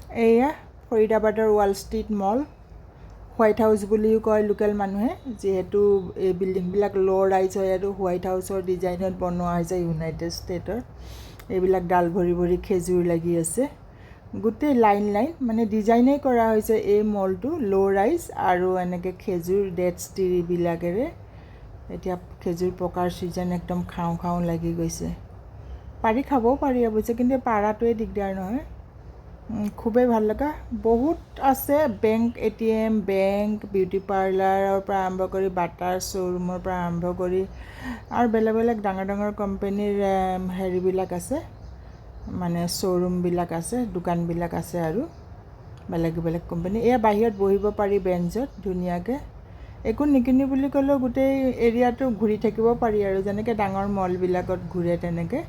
এয়া ফৰিদাবাদৰ wall street মল, white house বুলিও কয় লোকেল মানুহে, যিহেতু এই বিল্ডিংবিলাক ল' ৰাইজ হয় আৰু হোৱাইট হাউচৰ ডিজাইনত বনোৱা হৈছে ইউনাইটেড ষ্টেটৰ। এইবিলাক ডাল ভৰি ভৰি খেজুৰ লাগি আছে, গোটেই লাইন লাইন মানে ডিজাইনেই কৰা হৈছে এই মলটো ল' ৰাইজ আৰু এনেকৈ খেজুৰ ডেটছ ট্ৰিবিলাকেৰে। এতিয়া খেজুৰ পকাৰ ছিজন, একদম খাওঁ খাওঁ লাগি গৈছে। পাৰি খাবও পাৰি অৱশ্যে, কিন্তু পাৰাটোৱে দিগদাৰ নহয়। খুবেই ভাল লগা, বহুত আছে। বেংক, ATM, বেংক, বিউটি পাৰ্লাৰৰ পৰা আৰম্ভ কৰি বাটাৰ শ্ব'ৰুমৰ পৰা আৰম্ভ কৰি আৰু বেলেগ বেলেগ ডাঙৰ ডাঙৰ কোম্পানীৰ হেৰিবিলাক আছে, মানে শ্ব'ৰুমবিলাক আছে, দোকানবিলাক আছে আৰু বেলেগ বেলেগ কোম্পানী। এয়া বাহিৰত বহিব পাৰি বেঞ্চত ধুনীয়াকৈ, একো নিকিনি বুলি ক'লেও গোটেই এৰিয়াটো ঘূৰি থাকিব পাৰি আৰু যেনেকৈ ডাঙৰ মলবিলাকত ঘূৰে তেনেকৈ।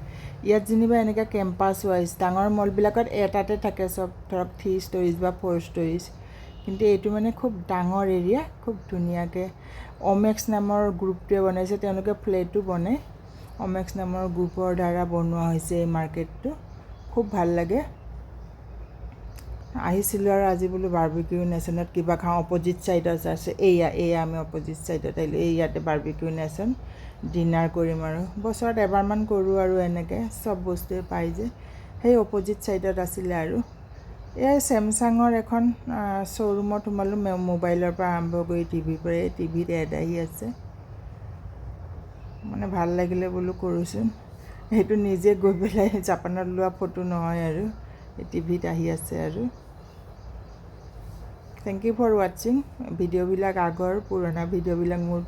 ইয়াত যেনিবা এনেকৈ কেম্পাছ ৱাইজ, ডাঙৰ মলবিলাকত এটাতে থাকে চব, ধৰক 3 ষ্টৰিজ বা 4 ষ্টৰিজ, কিন্তু এইটো মানে খুব ডাঙৰ এৰিয়া, খুব ধুনীয়াকৈ অমেক্স নামৰ গ্ৰুপটোৱে বনাইছে, তেওঁলোকে ফ্লেটো বনায়। অমেক্স নামৰ গ্ৰুপৰ দ্বাৰা বনোৱা হৈছে এই মাৰ্কেটটো, খুব ভাল লাগে। আহিছিলোঁ আৰু আজি বোলো বাৰ্বিকিউ নেশ্যনত কিবা খাওঁ। অপজিট ছাইডত আছে, এয়া আমি অপজিট ছাইডত আহিলোঁ। এই ইয়াতে বাৰ্বিকিউ নেশ্যন, ডিনাৰ কৰিম আৰু বছৰত এবাৰমান কৰোঁ আৰু এনেকৈ চব বস্তুৱে পাই যে, সেই অপজিট ছাইডত আছিলে। আৰু এয়া ছেমছাঙৰ এখন শ্ব'ৰুমত সোমালোঁ, মোবাইলৰ পৰা আৰম্ভ কৰি টিভিৰ পৰা। এই টিভিত এড আহি আছে, মানে ভাল লাগিলে বোলো কৰোঁচোন। সেইটো নিজে গৈ পেলাই জাপানত লোৱা ফটো নহয় আৰু, এই টিভিত আহি আছে আৰু। থেংক ইউ ফৰ ৱাটছিং। ভিডিঅ'বিলাক আগৰ পুৰণা ভিডিঅ'বিলাক মোৰ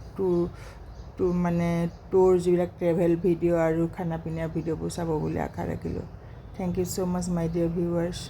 মানে টুৰ যিবিলাক ট্ৰেভেল ভিডিঅ' আৰু খানা পিনাৰ ভিডিঅ'বোৰ চাব বুলি আশা ৰাখিলোঁ। Thank you so' much my dear viewers.